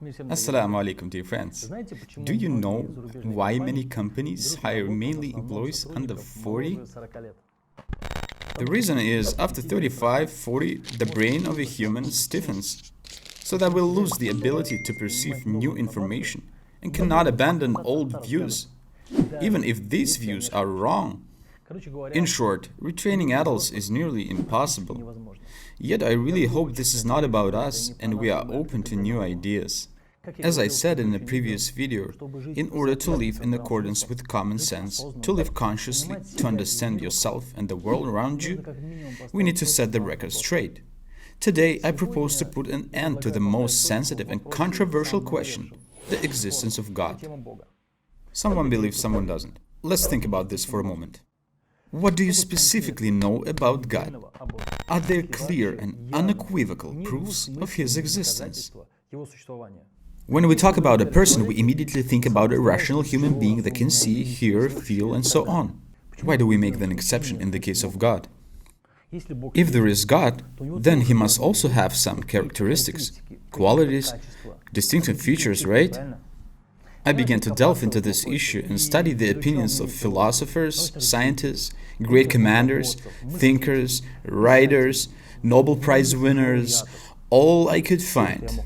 Assalamu alaikum, dear friends. Do you know why many companies hire mainly employees under 40? The reason is after 35, 40, the brain of a human stiffens, so that we'll lose the ability to perceive new information and cannot abandon old views, even if these views are wrong. In short, retraining adults is nearly impossible. Yet I really hope this is not about us and we are open to new ideas. As I said in a previous video, in order to live in accordance with common sense, to live consciously, to understand yourself and the world around you, we need to set the record straight. Today, I propose to put an end to the most sensitive and controversial question, the existence of God. Someone believes, someone doesn't. Let's think about this for a moment. What do you specifically know about God? Are there clear and unequivocal proofs of His existence? When we talk about a person, we immediately think about a rational human being that can see, hear, feel, and so on. Why do we make an exception in the case of God? If there is God, then He must also have some characteristics, qualities, distinctive features, right? I began to delve into this issue and study the opinions of philosophers, scientists, great commanders, thinkers, writers, Nobel Prize winners, all I could find.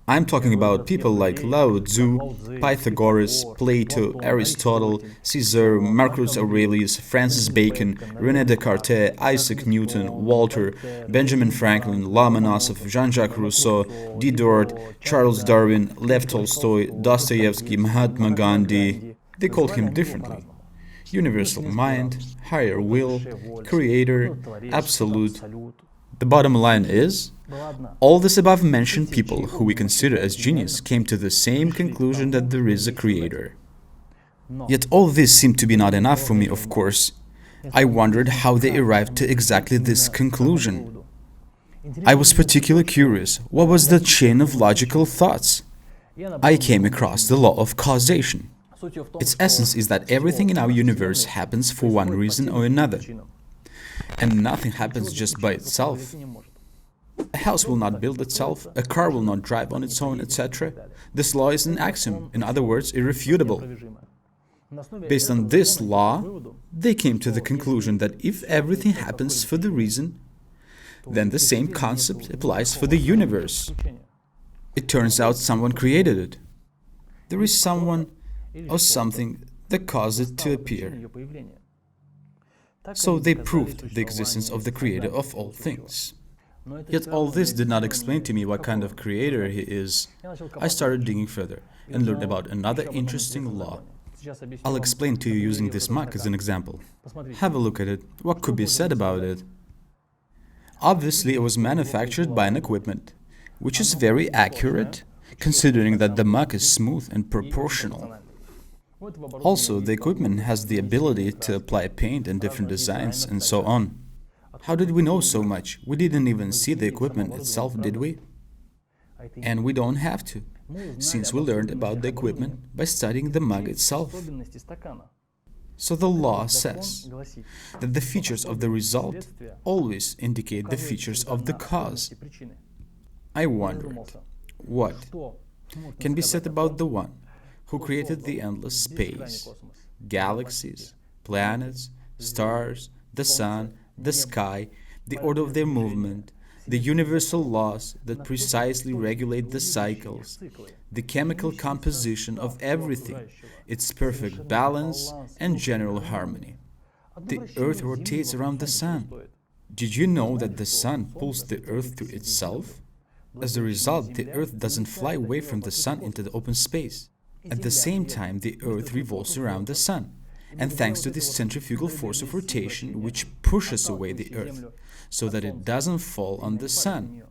I'm talking about people like Lao Tzu, Pythagoras, Plato, Aristotle, Caesar, Marcus Aurelius, Francis Bacon, René Descartes, Isaac Newton, Walter, Benjamin Franklin, Lomonosov, Jean-Jacques Rousseau, Diderot, Charles Darwin, Lev Tolstoy, Dostoevsky, Mahatma Gandhi. They called him differently. Universal mind, higher will, creator, absolute. The bottom line is, all these above-mentioned people who we consider as genius came to the same conclusion that there is a creator. Yet all this seemed to be not enough for me, of course. I wondered how they arrived to exactly this conclusion. I was particularly curious, what was the chain of logical thoughts? I came across the law of causation. Its essence is that everything in our universe happens for one reason or another. And nothing happens just by itself. A house will not build itself, a car will not drive on its own, etc. This law is an axiom, in other words, irrefutable. Based on this law, they came to the conclusion that if everything happens for the reason, then the same concept applies for the universe. It turns out someone created it. There is someone or something that caused it to appear. So they proved the existence of the creator of all things. Yet all this did not explain to me what kind of creator he is. I started digging further and learned about another interesting law. I'll explain to you using this mug as an example. Have a look at it. What could be said about it? Obviously, it was manufactured by an equipment, which is very accurate, considering that the mug is smooth and proportional. Also, the equipment has the ability to apply paint and different designs and so on. How did we know so much? We didn't even see the equipment itself, did we? And we don't have to, since we learned about the equipment by studying the mug itself. So the law says that the features of the result always indicate the features of the cause. I wondered, what can be said about the one who created the endless space, galaxies, planets, stars, the sun, the sky, the order of their movement, the universal laws that precisely regulate the cycles, the chemical composition of everything, its perfect balance and general harmony. The earth rotates around the sun. Did you know that the sun pulls the earth to itself? As a result, the earth doesn't fly away from the sun into the open space. At the same time, the earth revolves around the sun, and thanks to this centrifugal force of rotation which pushes away the earth, so that it doesn't fall on the sun.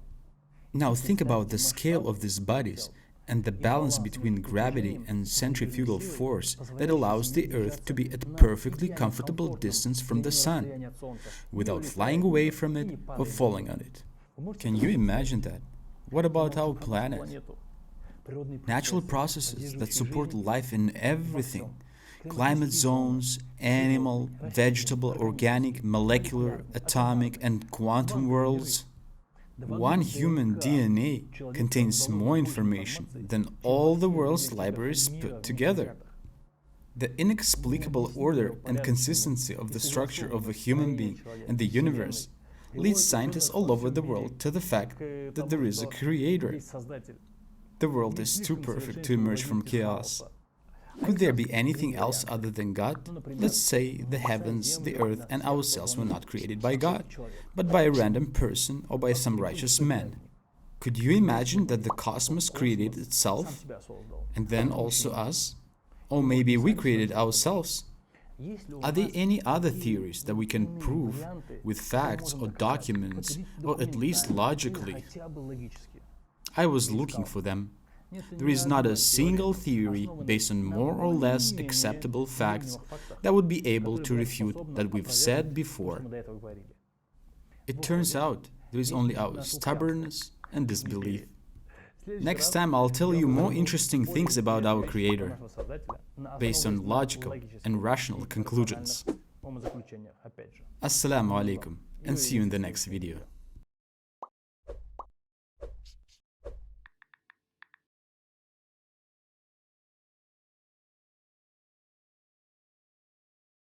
Now think about the scale of these bodies and the balance between gravity and centrifugal force that allows the earth to be at a perfectly comfortable distance from the sun, without flying away from it or falling on it. Can you imagine that? What about our planet? Natural processes that support life in everything, climate zones, animal, vegetable, organic, molecular, atomic, and quantum worlds. One human DNA contains more information than all the world's libraries put together. The inexplicable order and consistency of the structure of a human being and the universe leads scientists all over the world to the fact that there is a creator. The world is too perfect to emerge from chaos. Could there be anything else other than God? Let's say the heavens, the earth, and ourselves were not created by God, but by a random person or by some righteous man. Could you imagine that the cosmos created itself, and then also us? Or maybe we created ourselves? Are there any other theories that we can prove with facts or documents, or at least logically? I was looking for them. There is not a single theory based on more or less acceptable facts that would be able to refute that we've said before. It turns out there is only our stubbornness and disbelief. Next time I'll tell you more interesting things about our Creator, based on logical and rational conclusions. Assalamu alaikum, and see you in the next video.